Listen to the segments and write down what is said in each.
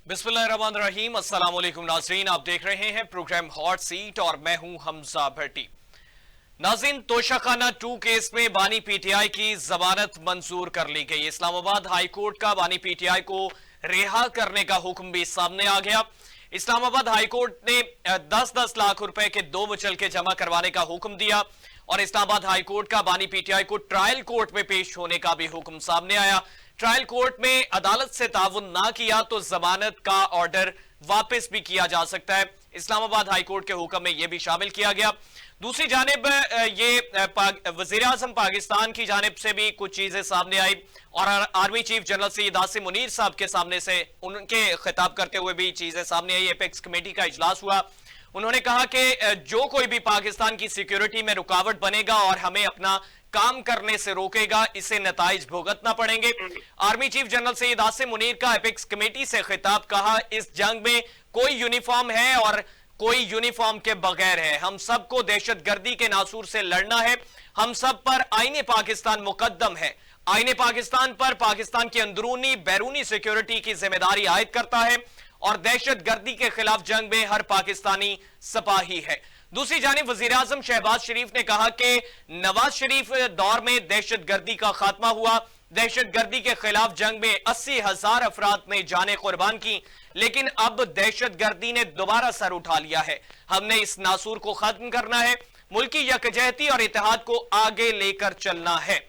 बिस्मिल्लाहिर्रहमानिर्रहीम, अस्सलाम वालेकुम नाज़रीन, आप देख रहे हैं प्रोग्राम हॉट सीट और मैं हूं हमजा भट्टी। नाज़रीन, तोशाखाना 2 केस में बानी पीटीआई की जमानत मंजूर कर ली गई। इस्लामाबाद हाई कोर्ट का बानी पीटीआई को रिहा करने का हुक्म भी सामने आ गया। इस्लामाबाद हाई कोर्ट ने 10-10 लाख रुपए के 2 मुचलके जमा करवाने का हुक्म दिया और इस्लामाबाद हाई कोर्ट का बानी पीटीआई को ट्रायल कोर्ट में पेश होने का भी हुक्म सामने आया। ट्रायल कोर्ट में अदालत से ताउन ना किया तो जमानत का ऑर्डर वापस भी किया जा सकता है। इस्लामाबाद हाई कोर्ट के हुक्म में यह भी शामिल किया गया। दूसरी जानिब ये वजीर आजम पाकिस्तान की जानिब से भी कुछ चीजें सामने आई और army chief general Syed Asim Munir साहब के सामने से उनके खिताब करते हुए भी चीजें सामने आई। एपेक्स कमेटी का इजलास हुआ। उन्होंने कहा कि जो कोई भी पाकिस्तान की सिक्योरिटी में रुकावट बनेगा और हमें अपना काम करने से रोकेगा, इसे नताइज भुगतना पड़ेंगे। Army chief general Syed Asim Munir का एपेक्स कमेटी से खिताब, कहा इस जंग में कोई यूनिफॉर्म है और कोई यूनिफॉर्म के बगैर है। हम सबको दहशतगर्दी के नासूर से लड़ना है। हम सब पर आईने पाकिस्तान मुकद्दम है। आईने पाकिस्तान पर पाकिस्तान की अंदरूनी बैरूनी सिक्योरिटी की जिम्मेदारी आयद करता है और दहशतगर्दी के खिलाफ जंग में हर पाकिस्तानी सिपाही है। दूसरी जानिब वजीर आजम शहबाज शरीफ ने कहा कि नवाज शरीफ दौर में दहशतगर्दी का खात्मा हुआ। दहशतगर्दी के खिलाफ जंग में 80,000 अफराद ने जाने कुर्बान की, लेकिन अब दहशतगर्दी ने दोबारा सर उठा लिया है। हमने इस नासूर को खत्म करना है। मुल्की यकजहती और इत्तेहाद को आगे लेकर चलना है।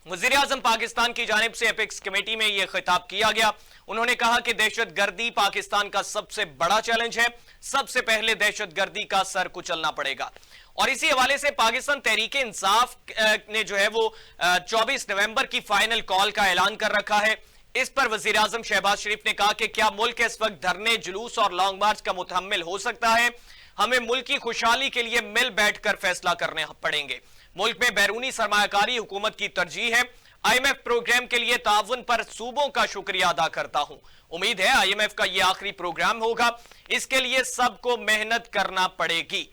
वजीर आजम पाकिस्तान की जानिब से एपेक्स कमेटी में यह खिताब किया गया। उन्होंने कहा कि दहशतगर्दी पाकिस्तान का सबसे बड़ा चैलेंज है। सबसे पहले दहशतगर्दी का सर कुचलना पड़ेगा। और इसी हवाले से पाकिस्तान तहरीक इंसाफ ने जो है वो 24 नवंबर की फाइनल कॉल का ऐलान कर रखा है। इस पर वजीर आजम शहबाज शरीफ ने कहा कि क्या मुल्क इस वक्त धरने, जुलूस और लॉन्ग मार्च का मुतहम्मिल हो सकता है? हमें मुल्क की खुशहाली के लिए मिल बैठकर फैसला करने पड़ेंगे। मुल्क में बैरूनी सरमायाकारी हुकूमत की तरजीह है। IMF प्रोग्राम के लिए ताउन पर सूबों का शुक्रिया अदा करता हूं। उम्मीद है IMF का यह आखिरी प्रोग्राम होगा। इसके लिए सबको मेहनत करना पड़ेगी।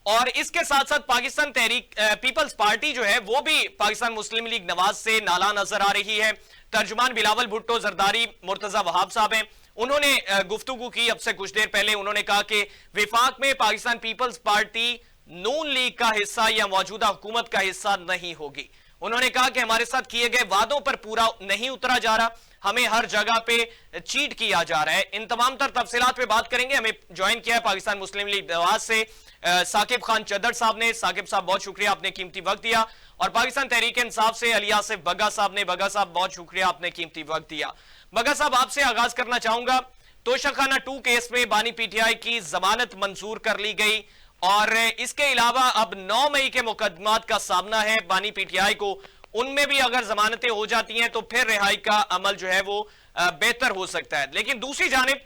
और इसके साथ साथ पाकिस्तान तहरीक पीपल्स पार्टी जो है वो भी पाकिस्तान मुस्लिम लीग नवाज से नाला नजर आ रही है। तर्जुमान बिलावल भुट्टो जरदारी मुर्तजा वहाब साहब हैं। उन्होंने गुफ्तगू की अब से कुछ देर पहले। उन्होंने कहा कि विफाक में पाकिस्तान पीपल्स पार्टी नून लीग का हिस्सा या मौजूदा हुकूमत का हिस्सा नहीं होगी। उन्होंने कहा कि हमारे साथ किए गए वादों पर पूरा नहीं उतरा जा रहा, हमें हर जगह पे चीट किया जा रहा है। इन तमाम तर तफसीलात पे बात करेंगे। हमें ज्वाइन किया है पाकिस्तान मुस्लिम लीग नवाज से साकिब खान चदर साहब ने। साकिब साहब बहुत शुक्रिया, आपने कीमती वक्त दिया। और पाकिस्तान तहरीक इंसाफ से अली आसिफ बग्गा साहब ने। बग्गा साहब बहुत शुक्रिया, आपने कीमती वक्त दिया। बग्गा साहब, आपसे आगाज करना चाहूंगा। तोशाखाना 2 केस में बानी पीटीआई की जमानत मंजूर कर ली गई और इसके अलावा अब 9 मई के मुकदमात का सामना है बानी पीटीआई को। उनमें भी अगर जमानतें हो जाती हैं तो फिर रिहाई का अमल जो है वो बेहतर हो सकता है। लेकिन दूसरी जानिब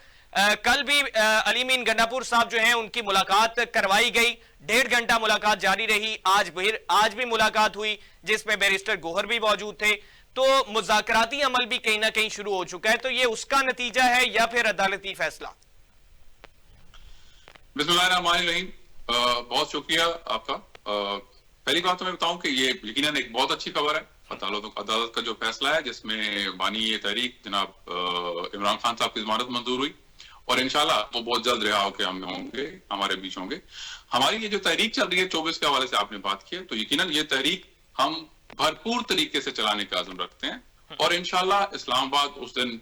कल भी अली मीन गंडापुर साहब जो हैं उनकी मुलाकात करवाई गई। 1.5 घंटा मुलाकात जारी रही। आज भी मुलाकात हुई जिसमें बैरिस्टर गोहर भी मौजूद थे। तो मुज़ाकराती अमल भी कहीं ना कहीं शुरू हो चुका है। तो ये उसका नतीजा है या फिर अदालती फैसला? बिस्मिल्लाहिर्रहमानिर्रहीम, बहुत शुक्रिया आपका। पहली बात तो मैं बताऊं कि ये यकीनन एक बहुत अच्छी खबर है। अदालत का जो फैसला है जिसमें बानी तहरीक जनाब इमरान खान साहब की जमानत मंजूर हुई और इंशाल्लाह वो बहुत जल्द रिहा होकर हम होंगे, हमारे बीच होंगे। हमारी ये जो तहरीक चल रही है 24 के हवाले से आपने बात की है, तो यकीनन ये तहरीक हम भरपूर तरीके से चलाने का आज़म रखते हैं और इंशाल्लाह इस्लामाबाद उस दिन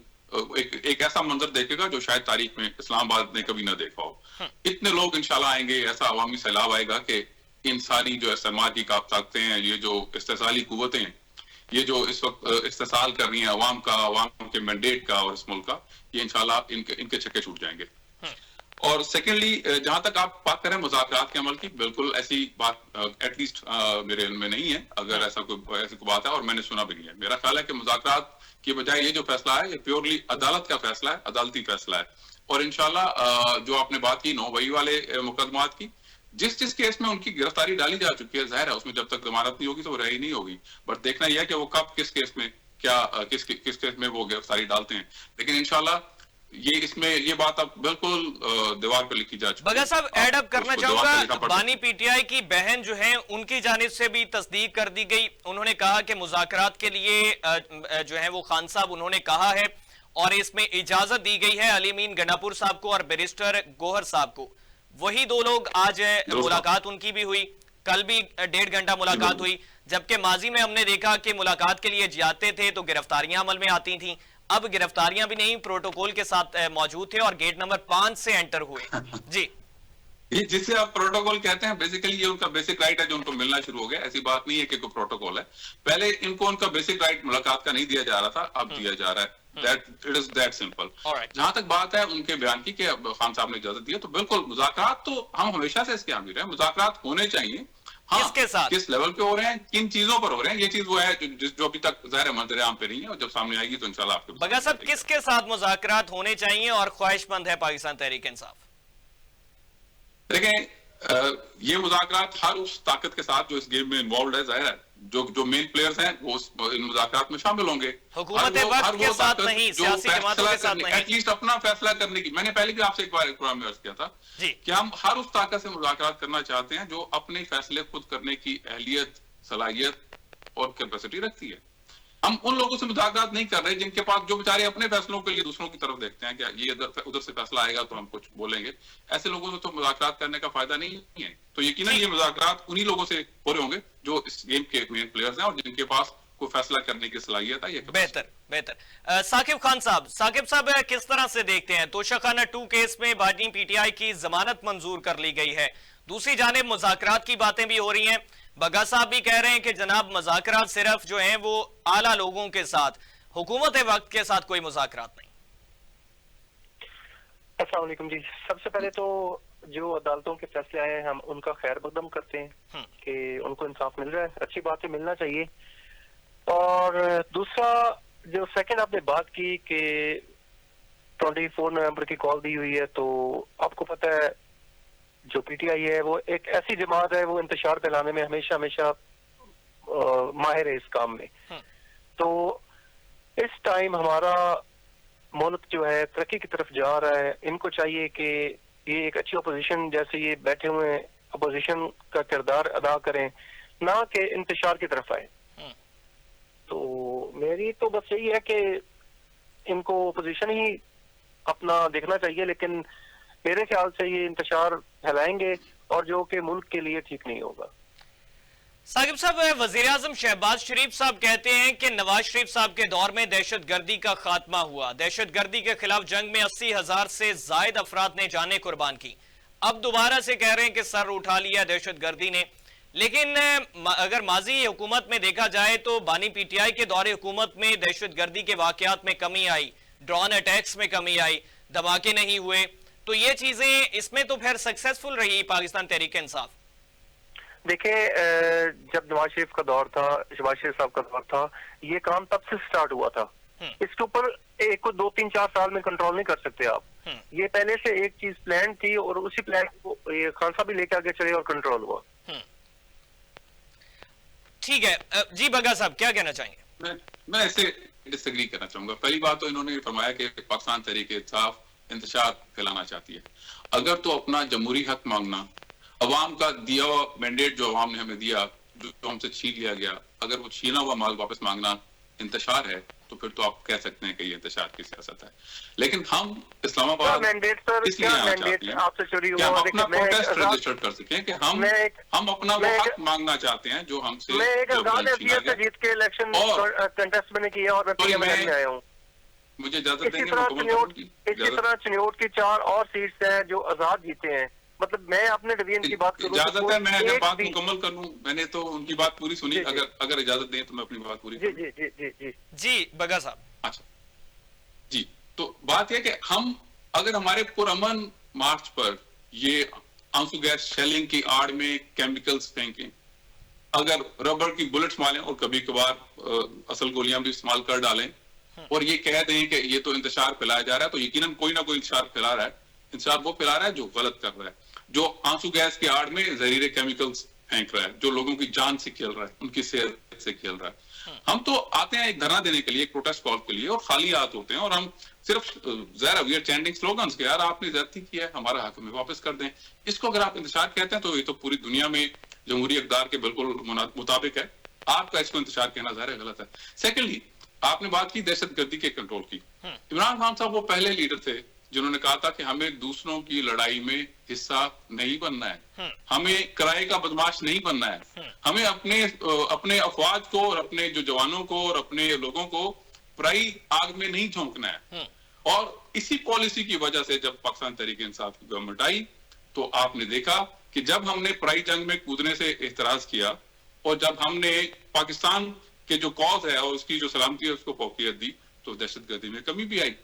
एक ऐसा मंजर देखेगा जो शायद तारीख में इस्लामाबाद ने कभी ना देखा हो। इतने लोग इंशाल्लाह आएंगे, ऐसा अवामी सैलाब आएगा कि इन सारी जो इस्तेमाल की ताकतें हैं, ये जो इस्तेसाली कुव्वतें हैं, ये जो इस वक्त इस्तेसाल कर रही हैं अवाम के मैंडेट का और इस मुल्क का, ये इंशाल्लाह इनके छक्के छूट जाएंगे। और सेकेंडली, जहां तक आप बात करें मुज़ाकरात के अमल की, बिल्कुल ऐसी बात एटलीस्ट मेरे इल्म में नहीं है। अगर ऐसी कोई बात है और मैंने सुना भी नहीं है। मेरा ख्याल है कि मुज़ाकरात की बजाय ये जो फैसला है ये प्योरली अदालत का फैसला है, अदालती फैसला है। और इंशाल्लाह जो आपने बात की 9 मई वाले मुकदमात की, जिस केस में उनकी गिरफ्तारी डाली जा चुकी है, जाहिर है उसमें जब तक जमानत नहीं होगी तो वो रही नहीं होगी। बट देखना यह है कि वो कब किस केस में किस केस में वो गिरफ्तारी डालते हैं। लेकिन इंशाल्लाह ये बात अब बिल्कुल दीवार पर लिखी जा चुकी है। बगा साहब, ऐड अप करना चाहूंगा, बानी पीटीआई की बहन जो है उनकी जानिब से भी तस्दीक कर दी गई। उन्होंने कहा कि मुज़ाकरात के लिए जो है वो खान साहब उन्होंने कहा है और इसमें इजाजत दी गई है अलीमीन गनापुर साहब को और बैरिस्टर गोहर साहब को। वही दो लोग आज मुलाकात उनकी भी हुई, कल भी 1.5 घंटा मुलाकात हुई, जबकि माजी में हमने देखा कि मुलाकात के लिए जाते थे तो गिरफ्तारियां अमल में आती थी। अब गिरफ्तारियां भी नहीं, प्रोटोकॉल के साथ मौजूद थे और गेट नंबर 5 से एंटर हुए। जी, ये जिसे आप प्रोटोकॉल कहते हैं, बेसिकली ये उनका बेसिक राइट है जो उनको मिलना शुरू हो गया। ऐसी बात नहीं है कि कोई प्रोटोकॉल है। पहले इनको उनका बेसिक राइट मुलाकात का नहीं दिया जा रहा था, अब दिया जा रहा है। It is that simple. जहां तक बात है उनके बयान की कि खान साहब ने इजाजत दी है, तो बिल्कुल मुज़ाकरात तो हम हमेशा से इसके आमिर हैं, मुज़ाकरात होने चाहिए। हाँ, किसके साथ, किस लेवल पे हो रहे हैं, किन चीजों पर हो रहे हैं, ये चीज वो है जो अभी तक ज़ाहिर मंजर आम पे नहीं है, और जब सामने आएगी तो इंशाल्लाह आपको बगा साहब किसके साथ मुज़ाकरात होने चाहिए और ख्वाहिशमंद है पाकिस्तान तहरीक इंसाफ? देखें, ये मुज़ाकरात हर उस ताकत के साथ जो इस गेम में इन्वॉल्व है, जाहिर है जो मेन प्लेयर्स हैं वो इन मुज़ाकरात में शामिल होंगे। हुकूमत वक्त के साथ नहीं, सियासी जमातों के साथ नहीं, एटलीस्ट अपना फैसला करने की। मैंने पहले भी आपसे एक बार प्रोग्राम में अर्ज किया था कि हम हर उस ताकत से मुज़ाकरात करना चाहते हैं जो अपने फैसले खुद करने की अहलियत, सलाहियत और कैपेसिटी रखती है। हम उन लोगों से मुज़ाकरात नहीं कर रहे जिनके पास, जो बेचारे अपने फैसलों के लिए दूसरों की तरफ देखते हैं कि ये उधर से फैसला आएगा तो हम कुछ बोलेंगे। ऐसे लोगों से तो मुज़ाकरात करने का फायदा नहीं है। तो यकीनन ये मुज़ाकरात उन्हीं लोगों से हो रहे होंगे जो इस गेम के मेन प्लेयर्स हैं और जिनके पास कोई फैसला करने की सलाहियत है। बेहतर। साकिब खान साहब किस तरह से देखते हैं? तोशाखाना 2 केस में बानी पीटीआई की जमानत मंजूर कर ली गई है, दूसरी जानिब मुज़ाकरात की बातें भी हो रही हैं। बगा साहब भी कह रहे हैं कि जनाब मुज़ाकरात सिर्फ जो हैं वो आला लोगों के साथ, हुकूमत वक्त के साथ कोई मुज़ाकरात नहीं। अस्सलाम वालेकुम जी। सबसे पहले तो जो अदालतों के फैसले आए हैं हम उनका खैर मकदम करते हैं कि उनको इंसाफ मिल रहा है, अच्छी बात है, मिलना चाहिए। और दूसरा जो सेकंड आपने बात की कि 24 नवंबर की कॉल दी हुई है, तो आपको पता है जो पीटीआई है वो एक ऐसी जमात है, वो इंतशार फैलाने में हमेशा माहिर है इस काम में। तो इस टाइम हमारा मुल्क जो है तरक्की की तरफ जा रहा है, इनको चाहिए कि ये एक अच्छी अपोजिशन, जैसे ये बैठे हुए अपोजिशन का किरदार अदा करें, ना कि इंतशार की तरफ आए। तो मेरी तो बस यही है कि इनको अपोजिशन ही अपना देखना चाहिए, लेकिन मेरे ख्याल से ये इंतशार फैलाएंगे और जो कि मुल्क के लिए ठीक नहीं होगा। साकिब साहब, वजीर आजम शहबाज शरीफ साहब कहते हैं कि नवाज शरीफ साहब के दौर में दहशतगर्दी का खात्मा हुआ, दहशतगर्दी के खिलाफ जंग में 80,000 से जायद अफराद ने जानें कुर्बान की। अब दोबारा से कह रहे हैं कि सर उठा लिया दहशतगर्दी ने। लेकिन अगर माजी हुकूमत में देखा जाए तो बानी पीटीआई के दौरे हुकूमत में दहशतगर्दी के वाकयात में कमी आई, ड्रोन अटैक्स में कमी आई, धमाके नहीं हुए, तो ये चीजें इसमें तो फिर सक्सेसफुल रही पाकिस्तान तहरीक इंसाफ। देखिए, जब नवाज शरीफ का दौर था, शहबाज शरीफ साहब का दौर था, ये काम तब से स्टार्ट हुआ था। इसके ऊपर एक 2-3-4 साल में कंट्रोल नहीं कर सकते आप। ये पहले से एक चीज प्लान थी और उसी प्लान को ये खान साहब भी लेके आगे चले और कंट्रोल हुआ। ठीक है जी, बगा साहब क्या कहना चाहेंगे? मैं इससे डिसएग्री करना चाहूंगा। पहली बात तो इन्होंने फरमाया कि पाकिस्तान तहरीक इंसाफ इंतशार फैलाना चाहती है। अगर तो अपना जमहूरी हक मांगना, अवाम का दिया हुआ मैंडेट जो अवाम ने हमें दिया, जो हमसे छीन लिया गया, अगर वो छीना हुआ माल वापस मांगना इंतशार है, तो फिर तो आप कह सकते हैं कि ये इंतशार की सियासत है। लेकिन हम इस्लामाबाद इसलिए आना चाहते हैं कि हम अपना प्रोटेस्ट रजिस्टर कर सकें कि हम अपना वो हक मांगना चाहते हैं जो हमसे जीत के इलेक्शन कंटेस्ट मैंने किया और मैं आया हूँ। मुझे इजाजत देंगे? इसी तरह चनियोट की 4 और सीट्स हैं जो आजाद जीते हैं। मतलब मैं अपने डिवीजन की बात करूं, इजाजत है, मैं अगर बात मुकम्मल कर लूं, मैंने तो उनकी बात पूरी सुनी। अगर इजाजत दें तो मैं अपनी बात पूरी जी जी जी जी जी जी बगा साहब। अच्छा जी, तो बात यह कि हम अगर हमारे पुरअमन मार्च पर ये आंसू गैस शेलिंग की आड़ में केमिकल्स फेंकें, अगर रबर की बुलेट्स मारें और कभी कभार असल गोलियां भी इस्तेमाल कर डालें और ये कह दें कि ये तो इंतशार फैलाया जा रहा है, तो यकीनन कोई ना कोई इंतशार फैला रहा है। इंतशार वो फैला रहा है जो गलत कर रहा है, जो आंसू गैस की आड़ में जहरीले केमिकल्स फेंक रहा है, जो लोगों की जान से खेल रहा है, उनकी सेहत से खेल रहा है। हम तो आते हैं एक धरना देने के लिए, एक प्रोटेस्ट कॉल के लिए, और खाली हाथ होते हैं और हम सिर्फ ज़रा वी आर चैंटिंग स्लोगन्स के यार आपने ज्यादती की है, हमारा हक हमें वापस कर दें। इसको अगर आप इंतशार कहते हैं तो ये तो पूरी दुनिया में जमहूरी इक़्तिदार के बिल्कुल मुताबिक है। आपका इसको इंतशार कहना ज़ाहिर गलत है। सेकेंडली, आपने बात की दहशतगर्दी के कंट्रोल की। इमरान खान साहब वो पहले लीडर थे जिन्होंने कहा था कि हमें दूसरों की लड़ाई में हिस्सा नहीं बनना है, हमें किराए का बदमाश नहीं बनना है, हमें अपने अफवाज को और अपने जो जवानों को और अपने लोगों को पराई आग में नहीं झोंकना है। और इसी पॉलिसी की वजह से जब पाकिस्तान तहरीक इंसाफ की गवर्नमेंट आई तो आपने देखा कि जब हमने पराई जंग में कूदने से एतराज किया और जब हमने पाकिस्तान के जो कॉज है और उसकी जो सलामती है उसको फौकियत दी तो दहशतगर्दी में कमी भी आई।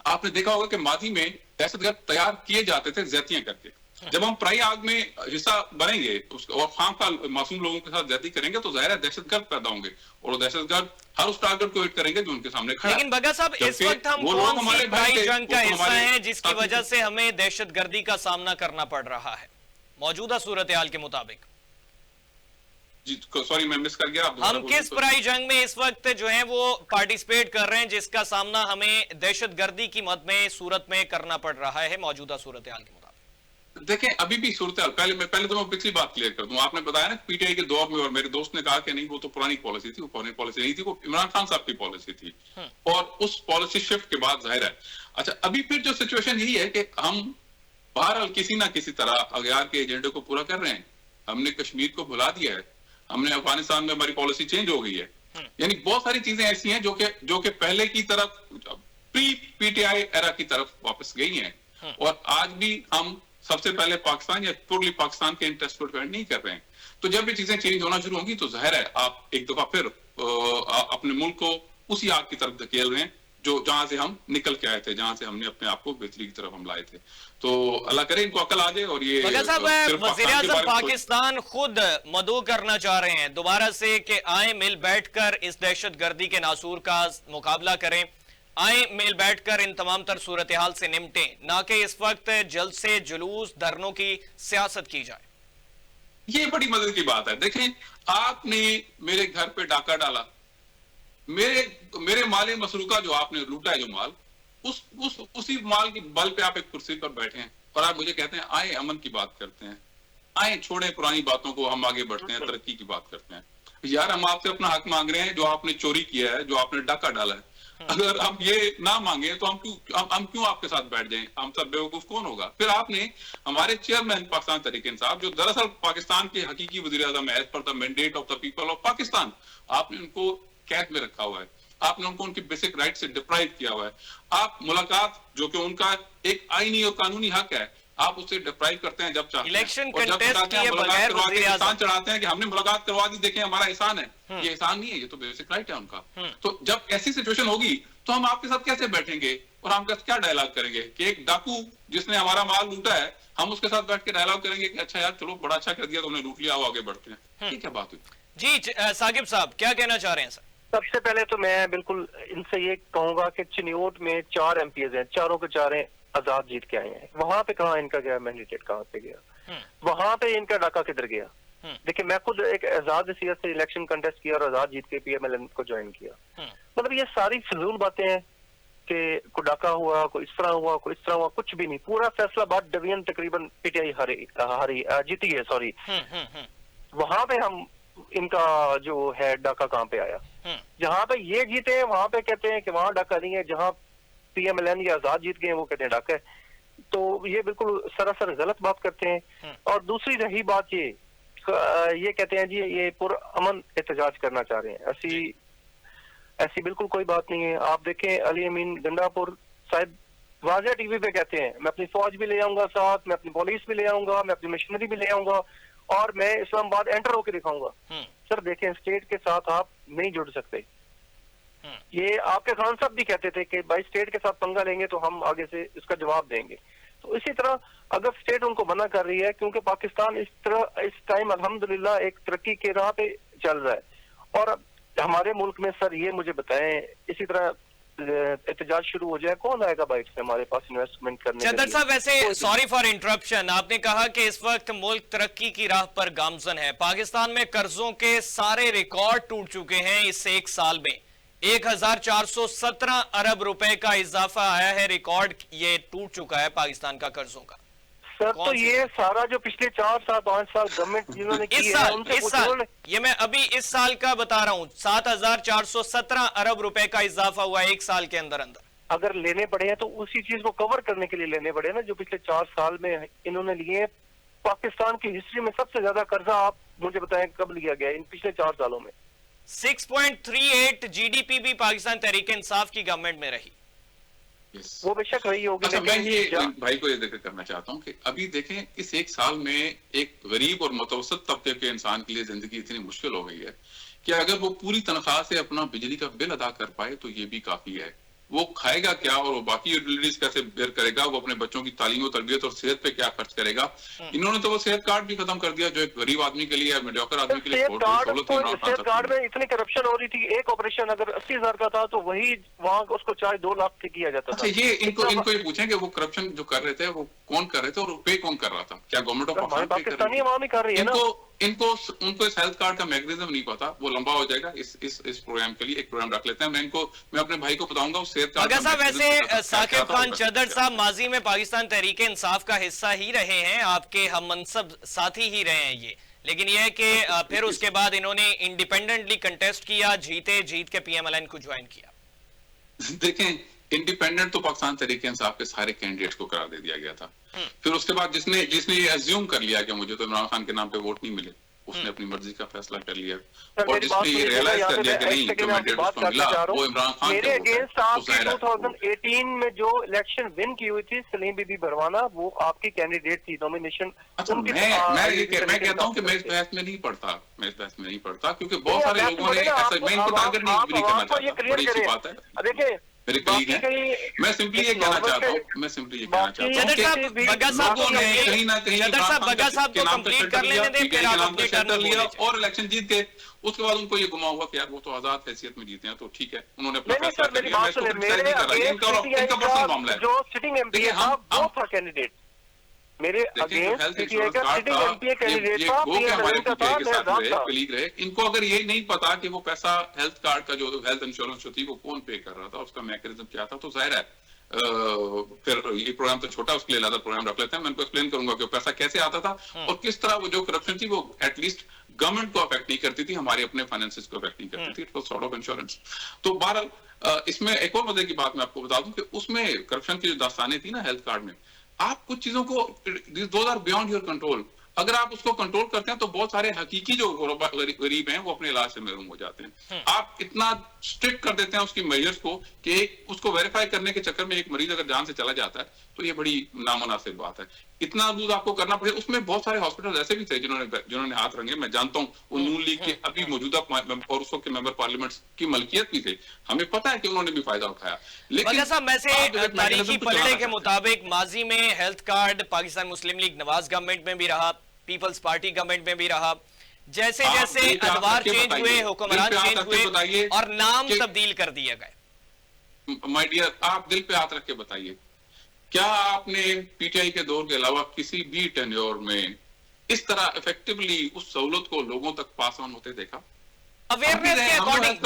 आपने देखा होगा कि माजी में दहशतगर्द तैयार किए जाते थे ज्यादतियां करके। जब हम पराई आग में हिस्सा बनेंगे और खामखा मासूम लोगों के साथ ज्यादती करेंगे तो जाहिर है दहशतगर्द पैदा होंगे और दहशतगर्द हर उस टारगेट को हिट करेंगे जो उनके सामने खड़ा है। लेकिन भगत साहब, इस वक्त हम कौन सी पराई जंग का हिस्सा हैं जिसकी वजह से हमें दहशतगर्दी का सामना करना पड़ रहा है मौजूदा सूरत हाल के मुताबिक? जी सॉरी, मैं मिस कर गया। हम किस पराई जंग में इस वक्त जो है वो पार्टिसिपेट कर रहे हैं जिसका सामना हमें दहशतगर्दी की मद में सूरत में करना पड़ रहा है मौजूदा सूरत हाल के मुताबिक? देखें, अभी भी सूरत हाल पहले तो मैं पिछली बात क्लियर कर दूं। आपने बताया ना पीटीआई के दौर में, और मेरे दोस्त ने कहा कि नहीं वो तो पुरानी पॉलिसी थी, वो पुरानी पॉलिसी नहीं थी, वो इमरान खान साहब की पॉलिसी थी और उस पॉलिसी शिफ्ट के बाद जाहिर है। अच्छा, अभी फिर जो सिचुएशन यही है कि हम बहरहाल किसी ना किसी तरह अगयार के एजेंडे को पूरा कर रहे हैं। हमने कश्मीर को भुला दिया है, हमने अफगानिस्तान में हमारी पॉलिसी चेंज हो गई है। यानी बहुत सारी चीजें ऐसी हैं जो कि पहले की तरफ प्री पीटीआई एरा की तरफ वापस गई हैं और आज भी हम सबसे पहले पाकिस्तान या पूर्वी पाकिस्तान के इंटरेस्ट को डिफेंड नहीं कर रहे हैं। तो जब ये चीजें चेंज होना शुरू होंगी तो जाहिर है आप एक दफा फिर अपने मुल्क को उसी आग की तरफ धकेल रहे हैं जो जहां से हम निकल के आए थे, जहां से हमने अपने आप को बेहतरी की तरफ हम लाए थे। तो अल्लाह करे इनको अकल आ जाए। और ये वज़ीर-ए-आज़म पाकिस्तान खुद मदऊ करना चाह रहे हैं दोबारा से कि आए मिल बैठकर इस दहशतगर्दी के नासूर का मुकाबला करें, आए मिल बैठकर इन तमाम तर सूरत हाल से निपटें, ना कि इस वक्त जल्द से जुलूस धरनों की सियासत की जाए। ये बड़ी मदद की बात है। देखें, आपने मेरे घर पे डाका डाला, मेरे माले मसरूका जो आपने लूटा है, जो माल उसी माल की बल पे आप एक कुर्सी पर बैठे हैं और आप मुझे कहते हैं आए अमन की बात करते हैं, आए छोड़े पुरानी बातों को, हम आगे बढ़ते हैं, तरक्की की बात करते हैं। यार, हम आपसे अपना हक मांग रहे हैं जो आपने चोरी किया है, जो आपने डाका डाला है। अगर हम ये ना मांगे तो हम क्यों आपके साथ बैठ जाएं? हम सब बेवकूफ कौन होगा? फिर आपने हमारे चेयरमैन पाकिस्तान तहरीक इंसाफ जो दरअसल पाकिस्तान के हकीकी वज़ीर-ए-आज़म है, as per the mandate of the people of Pakistan, आपने उनको कैद में रखा हुआ है, आपने उनको उनकी बेसिक राइट से डिप्राइव किया हुआ है। आप मुलाकात जो कि उनका एक आईनी और कानूनी हक है, आप उससे डिप्राइव करते हैं जब चाहते हैं। इलेक्शन और जब चाहते हैं मुलाकात करवा के एहसान चढ़ाते हैं कि हमने मुलाकात करवा दी, देखें हमारा एहसान है। ये एहसान नहीं है, ये तो बेसिक राइट है उनका। तो जब ऐसी सिचुएशन होगी तो हम आपके साथ कैसे बैठेंगे और हम क्या डायलॉग करेंगे कि एक डाकू जिसने हमारा माल लूटा है, हम उसके साथ बैठ के डायलॉग करेंगे कि अच्छा यार चलो बड़ा अच्छा कर दिया तुमने, लूट लिया, आगे बढ़ते हैं। ये क्या बात हुई? जी साकिब साहब, क्या कहना चाह रहे हैं सर? सबसे पहले तो मैं बिल्कुल इनसे ये कहूंगा कि चिन्योट में 4 एमपीज हैं, चारों के चारें आजाद जीत के आए हैं। वहां पे कहाँ इनका गया मैंडेट, कहाँ पे गया? वहां पे इनका डाका किधर गया? देखिए, मैं खुद एक आजाद हैसियत से इलेक्शन कंटेस्ट किया और आजाद जीत के पीएमएल को ज्वाइन किया। मतलब ये सारी फिजूल बातें हैं कि कोई डाका हुआ, कोई इस तरह हुआ, कोई इस तरह हुआ, कुछ भी नहीं। पूरा फैसलाबाद डिवीजन तकरीबन पीटीआई हारी जीती है, सॉरी। वहां पे हम इनका जो है डाका कहाँ पे आया? जहां पे ये जीते हैं वहां पे कहते हैं कि वहां डाका नहीं है, जहां पीएमएलएन या आजाद जीत गए वो कहते हैं डाका है। तो ये बिल्कुल सरासर गलत बात करते हैं। और दूसरी रही बात, ये कहते हैं जी ये पुरअमन एहतजाज करना चाह रहे हैं। ऐसी बिल्कुल कोई बात नहीं है। आप देखें, अली अमीन गंडापुर साहब वाज़ेह टीवी पे कहते हैं मैं अपनी फौज भी ले आऊंगा साथ, मैं अपनी पुलिस भी ले आऊंगा, मैं अपनी मशीनरी भी ले आऊंगा और मैं इस्लामाबाद एंटर होकर दिखाऊंगा। सर देखें, स्टेट के साथ आप नहीं जुड़ सकते। ये आपके खान साहब भी कहते थे कि भाई स्टेट के साथ पंगा लेंगे तो हम आगे से इसका जवाब देंगे। तो इसी तरह अगर स्टेट उनको मना कर रही है, क्योंकि पाकिस्तान इस टाइम अल्हम्दुलिल्लाह एक तरक्की के राह पे चल रहा है। और हमारे मुल्क में सर ये मुझे बताएं, इसी तरह एहतजाज शुरू हो जाए, कौन आएगा बाइक से हमारे पास इन्वेस्टमेंट करने? चंदर साहब, वैसे सॉरी फॉर इंटरप्शन, आपने कहा कि इस वक्त मुल्क तरक्की की राह पर गामजन है। पाकिस्तान में कर्जों के सारे रिकॉर्ड टूट चुके हैं। इस 1 साल में 1417 अरब रुपए का इजाफा आया है, रिकॉर्ड ये टूट चुका है पाकिस्तान का कर्जों का। सर कौन तो सी? ये सारा जो पिछले 4 साल 5 साल गवर्नमेंट जिन्होंने की है उनसे इस साल पूछो। ये मैं अभी इस साल का बता रहा हूं, 7,417 अरब रुपए का इजाफा हुआ एक साल के अंदर अंदर। अगर लेने पड़े हैं तो उसी चीज को कवर करने के लिए लेने पड़े ना, जो पिछले 4 साल में इन्होंने लिए हैं। पाकिस्तान की हिस्ट्री में सबसे ज्यादा कर्जा आप मुझे बताएं कब लिया गया इन पिछले 4 सालों में? 6.38 जीडीपी भी पाकिस्तान तहरीक इंसाफ की गवर्नमेंट में रही। Yes. वो बेशक रही होगी। अच्छा, मैं ये क्या- भाई को ये जिक्र करना चाहता हूँ कि अभी देखें इस एक साल में एक गरीब और मुतवसत तबके के इंसान के लिए जिंदगी इतनी मुश्किल हो गई है कि अगर वो पूरी तनख्वाह से अपना बिजली का बिल अदा कर पाए तो ये भी काफी है। वो खाएगा क्या और वो बाकी यूटिलिटीज कैसे बेयर करेगा, वो अपने बच्चों की तालीम और तरबियत और सेहत पे क्या खर्च करेगा। इन्होंने तो वो सेहत कार्ड भी खत्म कर दिया जो एक गरीब आदमी के लिए, मीडियोकर आदमी के लिए सेहत बहुत बड़ी सहूलत थी इमरान खान सेहत साहब कार्ड की। में इतनी करप्शन हो रही थी, एक ऑपरेशन अगर 80,000 का था तो वही वहाँ उसको चाहे 2 लाख से किया जाता अच्छा, था। ये इनको इतना- ये पूछें कि वो करप्शन जो कर रहे थे वो कौन कर रहे थे और पे कौन कर रहा था? क्या गवर्नमेंट ऑफ हमारे पाकिस्तान पे कर रही पाकिस्तानी थी? अवाम ही कर रही है ना। इनको उनको इस हेल्थ कार्ड का मैकेनिज्म नहीं पता, वो लंबा हो जाएगा। इस प्रोग्राम के लिए एक प्रोग्राम रख लेते हैं। मैं अपने भाई को बताऊंगा उस सेहत कार्ड मगर का साहब mechanism क्या वैसे था, साकिब क्या था, खान और चदर क्या साहब माजी में पाकिस्तान तहरीक इंसाफ का हिस्सा ही रहे हैं, आपके हम मनसब साथी ही रहे हैं ये, लेकिन यह है कि फिर उसके बाद इन्होंने इंडिपेंडेंटली कंटेस्ट किया, जीत के पीएमएलएन को ज्वाइन किया। देखें, इंडिपेंडेंट तो पाकिस्तान तहरीक इंसाफ के सारे कैंडिडेट्स को करार दे दिया गया था। फिर उसके बाद जिसने ये अज्यूम कर लिया कि मुझे तो इमरान खान के नाम पे वोट नहीं मिले, उसने अपनी मर्जी का फैसला कर लिया। सर, और मेरी बात जिसने ये सुनिए, रियलाइज यहाँ कर पे लिया कि मैं नहीं, एक जो सेकंड आपकी मैंडेट बात उसको करना मिला चाह रहा वो हूँ। इमरान खान मेरे के वोट अगेंस्ट है, तो आपकी जाहिर है। 2018 में जो इलेक्शन विन की हुई थी सलीम बीबी भरवाना, वो आपकी कैंडिडेट थी नॉमिनेशन। अच्छा, मैं कहता हूँ कि मैं इस बहस में नहीं पड़ता, क्योंकि बहुत सारे लोगों ने ऐसा, मैं इनको टारगेट नहीं करना चाहता, बड़ी अच्छी बात है। देखिए मेरे कलीग हैं, मैं सिंपली ये कहना चाहता हूँ चदर साहब बग्गा साहब को लोगों ने कहीं ना कहीं चदर साहब बग्गा साहब को कंप्लीट कर लेने दें, फिर आप अपने टर्न में लिया बोलिए। और इलेक्शन जीत गए। उसके बाद उनको ये गुमा हुआ कि यार वो तो आजाद हैसियत में जीते हैं, तो ठीक है, उन्होंने अपना नहीं फैसला सर, कर मेरी लिया। मैं बात इसको सुनिए, क्रिटिसाइज नहीं कर रहा, इनका पर्सनल मामला है। जो सिटिंग एमपी देखिए, था वो हम था कैंडिडेट मेरे देखिए, जो अगेंस्ट हेल्थ पीटीआई इंश्योरेंस का कार्ड सिटिंग था, एमपी कैंडिडेट ये था, गो के हमारे का था, पीटीआई के साथ रहे, था। कलीग रहे। इनको अगर ये नहीं पता कि वो पैसा हेल्थ कार्ड का जो हेल्थ इंश्योरेंस जो थी वो कौन पे कर रहा था, उसका मैकेनिज्म क्या था, तो जाहिर है फिर ये प्रोग्राम तो छोटा, उसके लिए ज्यादा प्रोग्राम रख लेते हैं। मैं उनको एक्सप्लेन करूंगा कि पैसा कैसे आता था और किस तरह वो जो करप्शन थी वो एटलीस्ट गवर्नमेंट को अफेक्ट नहीं करती थी, हमारे अपने फाइनेंसेस को अफेक्ट नहीं करती थी। It was sort of insurance. तो बहरहाल इसमें एक और मजे की बात मैं आपको बता दूं कि उसमें करप्शन की जो दास्तानें थी ना हेल्थ कार्ड में, आप कुछ चीजों को, those are beyond your control. अगर आप उसको कंट्रोल करते हैं तो बहुत सारे हकीकी जो गरीब हैं वो अपने इलाज से महरूम हो जाते हैं। आप इतना स्ट्रिक्ट कर देते हैं उसकी मेजर्स को कि उसको वेरीफाई करने के चक्कर में एक मरीज अगर जान से चला जाता है तो ये बड़ी नामुनासिब बात है। इतना दूध आपको करना पड़े। उसमें बहुत सारे हॉस्पिटल ऐसे भी थे जिन्होंने हाथ रंगे। मैं जानता हूँ वो नून लीग के अभी मौजूदा और उस वक्त के मेंबर पार्लियामेंट की मलकियत भी थे, हमें पता है कि उन्होंने भी फायदा उठाया। लेकिन साहब मैं से तारीखी पलड़े के मुताबिक मुताबिक माजी में हेल्थ कार्ड पाकिस्तान मुस्लिम लीग नवाज गवर्नमेंट में भी रहा, पीपल्स पार्टी गवर्नमेंट में भी रहा, जैसे जैसे अदवार चेंज हुए, हुक्मरान चेंज हुए और नाम तब्दील कर दिए गए। माय डियर, आप दिल पे हाथ रख के बताइए, क्या आपने पीटीआई के दौर के अलावा किसी भी टेन्योर में इस तरह इफेक्टिवली उस सहूलत को लोगों तक पास ऑन होते देखा? अवेयरनेस के अकॉर्डिंग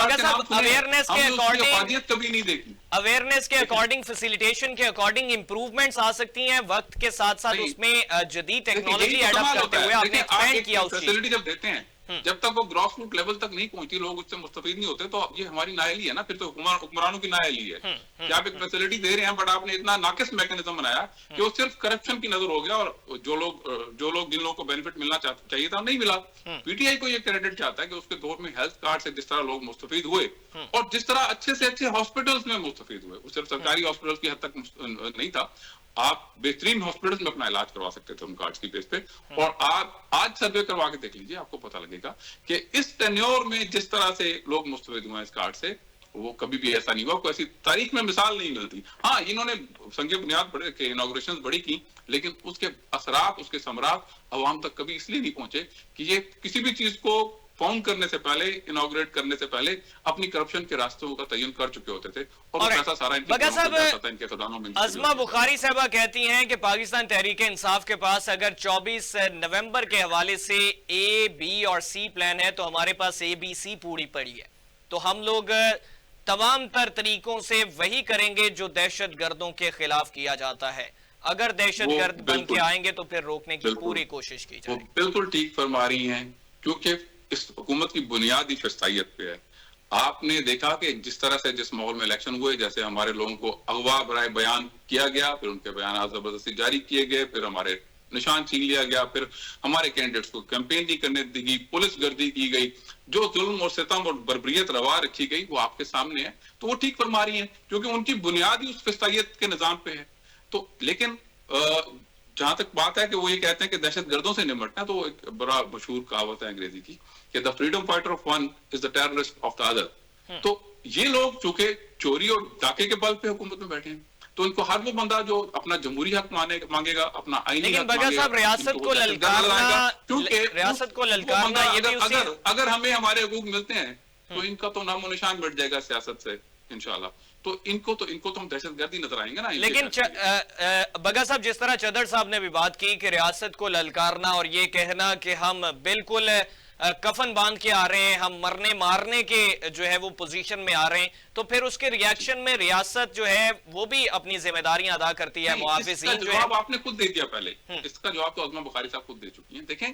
अवेयरनेस के अकॉर्डिंग कभी नहीं देखी। अवेयरनेस के अकॉर्डिंग, फैसिलिटेशन के अकॉर्डिंग इंप्रूवमेंट्स आ सकती हैं वक्त के साथ साथ, उसमें जदीद टेक्नोलॉजी एडॉप्ट करते हुए आपने एक्सपेंड किया उस चीज। फैसिलिटी जब देते हैं, जब तक वो ग्रॉस रूट लेवल तक नहीं पहुंचती, लोग उससे मुस्तफीद नहीं होते, तो ये हमारी नाअहली है ना, फिर तो हुक्मरानों की नाअहली है कि आप एक फैसिलिटी दे रहे हैं बट आपने इतना नाकिस मैकेनिज्म बनाया कि वो सिर्फ करप्शन की नजर हो गया और जो लोग जिन लोगों को बेनिफिट मिलना चाहिए था नहीं मिला। पीटीआई को ये क्रेडिट चाहता है कि उसके दौर में हेल्थ कार्ड से जिस तरह लोग मुस्तफीद हुए और जिस तरह अच्छे से अच्छे हॉस्पिटल्स में मुस्तफीद हुए, वो सिर्फ सरकारी हॉस्पिटल की हद तक नहीं था, आप बेहतरीन हॉस्पिटल्स में अपना इलाज करवा सकते थे उन कार्ड्स की बेस पे। और आप आज सर्वे करवा के देख लीजिए, आपको पता लगेगा कि इस टेन्योर में जिस तरह से लोग मुस्तफीद हुए इस कार्ड से, वो कभी भी ऐसा नहीं हुआ, कोई ऐसी तारीख में मिसाल नहीं मिलती। हाँ, इन्होंने संग बुनियाद बड़े के इनॉग्रेशंस बड़ी की, लेकिन उसके असरात, उसके समरात अवाम तक कभी इसलिए नहीं पहुंचे कि ये किसी भी चीज को फाउंड करने से पहले, इनॉग्रेट करने से पहले अपनी करप्शन के रास्तों का तयन कर चुके होते थे और पैसा सारा इनके खजानों में। अज़मा बुखारी साहबा कहती हैं कि पाकिस्तान तहरीक इंसाफ के पास अगर 24 नवंबर के हवाले से ए, बी और सी प्लान है तो हमारे पास ए, बी, सी पूरी पड़ी है, तो हम लोग तमाम तर तरीकों से वही करेंगे जो दहशत गर्दों के खिलाफ किया जाता है। अगर दहशतगर्द बन के बिल्कुल आएंगे तो फिर रोकने की बिल्कुल पूरी कोशिश की वो जाएगी। बिल्कुल ठीक फरमा रही हैं, क्योंकि इस हुकूमत की बुनियाद ही शख्सियत पे है। आपने देखा कि जिस तरह से जिस माहौल में इलेक्शन हुए, जैसे हमारे लोगों को अगवा बराए बयान किया गया, फिर उनके बयान जबरदस्ती जारी किए गए, फिर हमारे निशान छीन लिया गया, फिर हमारे कैंडिडेट्स को कैंपेन नहीं करने दी गई, पुलिस गर्दी की गई, जो जुल्म और सितम और बर्बरियत रवा रखी गई वो आपके सामने है। तो वो ठीक फरमा रही है, क्योंकि उनकी बुनियाद ही उस शख्सियत के निजाम पे है। तो लेकिन जहां तक बात है कि वो ये कहते हैं कि दहशतगर्दों से निपटना, तो एक बड़ा मशहूर कहावत है अंग्रेजी की कि the freedom fighter of one is the terrorist of the other. तो ये लोग चूंकि चोरी और डाके के बल पे हुकूमत में बैठे हैं, तो इनको हर वो बंदा जो अपना जमहूरी हक मांगेगा, अपना आईनी लेकिन हक बगा मांगेगा, साहब रियासत को ललकारना, क्योंकि रियासत को ललकारना ये भी उसी अगर हमें हमारे हकूक मिलते हैं तो इनका तो नामो निशान मिट जाएगा सियासत से इंशाल्लाह। तो इनको तो हम दहशतगर्दी नजर आएंगे ना। लेकिन बगा साहब, जिस तरह चदर साहब ने भी बात की कि रियासत को ललकारना और ये कहना कि हम बिल्कुल कफन बांध के आ रहे हैं, हम मरने मारने के जो है वो पोजीशन में आ रहे हैं, तो फिर उसके रिएक्शन में रियासत जो है वो भी अपनी जिम्मेदारियां अदा करती है। मुआविज़ीन जो है, जवाब आपने खुद दे दिया पहले, इसका जवाब तो अज़मा बुखारी साहब खुद दे चुकी हैं। देखें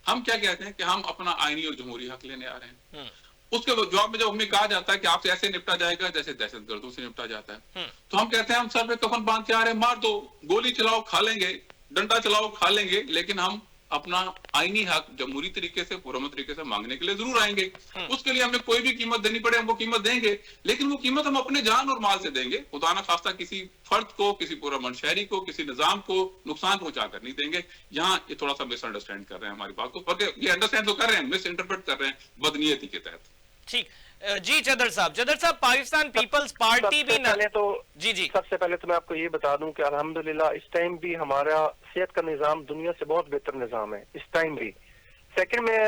हम क्या कहते हैं कि हम अपना आईनी और जमहूरी हक लेने आ रहे हैं। उसके जवाब में जब हमें कहा जाता है कि आपसे ऐसे निपटा जाएगा जैसे दहशतगर्दों से निपटा जाता है, तो हम कहते हैं हम सर पे कफन बांध के आ रहे हैं, मार दो, गोली चलाओ खा लेंगे, डंडा चलाओ खा लेंगे, लेकिन हम अपना आईनी हक जमहूरी तरीके से, पुरअमन तरीके से मांगने के लिए जरूर आएंगे। उसके लिए हमें कोई भी कीमत देनी पड़े हम वो कीमत देंगे, लेकिन वो कीमत हम अपने जान और माल से देंगे। खुदा न खास्ता किसी फर्द को, किसी पुरअमन शहरी को, किसी निजाम को नुकसान पहुंचा कर नहीं देंगे। यहाँ ये थोड़ा सा मिसअंडरस्टैंड कर रहे हैं हमारी बात को, ये अंडरस्टैंड तो कर रहे हैं, मिस इंटरप्रेट कर रहे हैं बदनीयती के तहत। ठीक जी। चदर साहब, पाकिस्तान पीपल्स पार्टी भी पहले तो जी सबसे पहले तो मैं आपको ये बता दूं कि अल्हम्दुलिल्लाह इस टाइम भी हमारा सेहत का निजाम दुनिया से बहुत बेहतर निजाम है इस टाइम भी। सेकंड में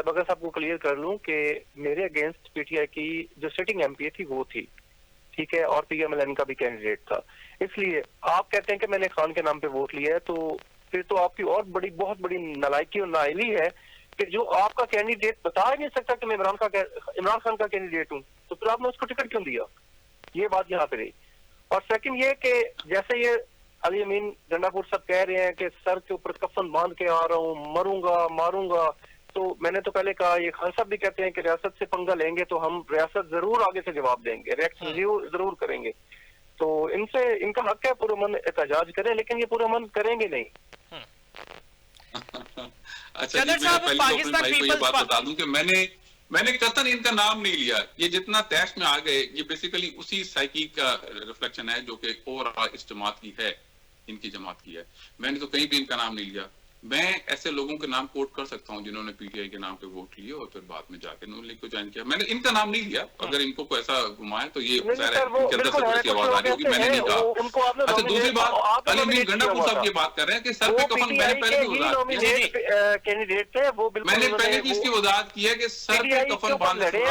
बगर साहब को क्लियर कर लूं कि मेरे अगेंस्ट पीटीआई की जो सिटिंग एमपी थी वो थी, ठीक है, और पीएमएलएन का भी कैंडिडेट था। इसलिए आप कहते हैं कि मैंने खान के नाम पे वोट लिया है, तो फिर तो आपकी और बहुत बड़ी नालायकी और नाइली है कि जो आपका कैंडिडेट बता ही नहीं सकता कि मैं इमरान खान का कैंडिडेट हूँ, तो फिर आपने उसको टिकट क्यों दिया? ये बात यहाँ पे रही। और सेकंड ये कि जैसे ये अली अमीन जंडापुर सब कह रहे हैं कि सर के ऊपर कफन बांध के आ रहा हूँ, मरूंगा मारूंगा, तो मैंने तो पहले कहा, ये खान साहब भी कहते हैं कि रियासत से पंगा लेंगे तो हम रियासत जरूर आगे से जवाब देंगे, रिएक्शन जरूर करेंगे। तो इनसे इनका हक है पुरअमन एहतजाज करें, लेकिन ये पुरअमन करेंगे नहीं। अच्छा जी, मैं पहले तो अपने भाई को ये बात बता दूं कि मैंने कतन इनका नाम नहीं लिया। ये जितना तैश में आ गए, ये बेसिकली उसी साइकी का रिफ्लेक्शन है जो कि ओवरऑल इस जमात की है, इनकी जमात की है। मैंने तो कहीं भी इनका नाम नहीं लिया। मैं ऐसे लोगों के नाम कोट कर सकता हूं जिन्होंने पीटीआई के नाम पे वोट लिए और फिर बाद में जाके नून लीग को ज्वाइन किया। मैंने इनका नाम नहीं लिया। अगर इनको कोई ऐसा घुमाए तो ये इनके अंदर से थोड़ी सी आवाज आ रही होगी, मैंने नहीं कहा। अच्छा, दूसरी बात, अली अमीन गंडापुर साहब ये बात कर रहे हैं कि सर पे कफन, मैंने पहले भी कैंडिडेट थे वो, मैंने पहले भी इसकी वजाहत की है कि सर पे कफन बांधने से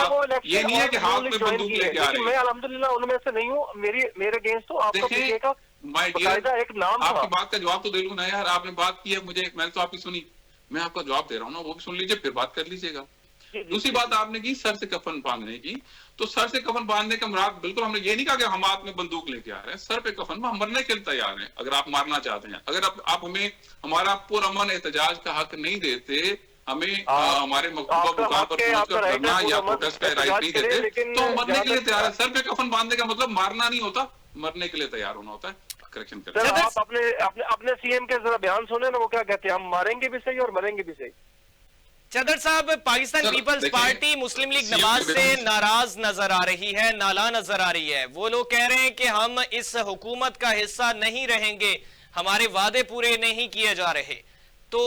ये नहीं है कि हाथ में बंदूक लेके आ रहे हैं। मैं अल्हम्दुलिल्लाह उनमें से नहीं हूँ। मेरे अगेंस्ट तो आपका पीटीआई का माय डियर, एक नाम था। आपकी बात का जवाब तो दे लूं ना यार। आपने बात की है, मैंने तो आपकी सुनी, मैं आपका जवाब दे रहा हूँ ना, वो भी सुन लीजिए, फिर बात कर लीजिएगा। दूसरी बात आपने की सर से कफन बांधने की, तो सर से कफन बांधने का मुराद बिल्कुल हमने ये नहीं कहा कि हम हाथ में बंदूक लेके आ रहे हैं। सर पे कफन में हम मरने के लिए तैयार हैं अगर आप मारना चाहते हैं। अगर आप हमें हमारा पुरअमन एहतजाज का हक नहीं देते, हमें हमारे मकबूबा मुकाम पर पहुंचकर करना या प्रोटेस्ट का राइट नहीं देते, तो हम मरने के लिए तैयार है। सर पे कफन बांधने का मतलब मारना नहीं होता, मरने के लिए तैयार होना होता है। करेक्शन कर आप अपने सीएम के जरा बयान सुने ना, वो क्या कहते हैं, हम मारेंगे भी सही और मरेंगे भी सही। चदर साहब, पाकिस्तान पीपल्स पार्टी मुस्लिम लीग नवाज से नाराज नजर आ रही है, नाला नजर आ रही है। वो लोग कह रहे हैं कि हम इस हुकूमत का हिस्सा नहीं रहेंगे, हमारे वादे पूरे नहीं किए जा रहे। तो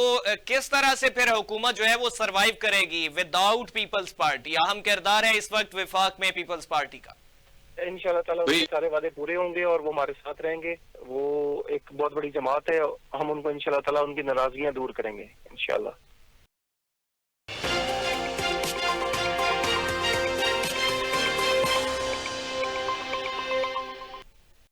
किस तरह से फिर हुकूमत जो है वो सरवाइव करेगी विदाउट पीपल्स पार्टी? अहम किरदार है इस वक्त विफाक में पीपल्स पार्टी का। इंशाल्लाह ताला उनके सारे वादे पूरे होंगे और वो हमारे साथ रहेंगे। वो एक बहुत बड़ी जमात है, हम उनको इंशाल्लाह ताला उनकी नाराजगियां दूर करेंगे इंशाल्लाह।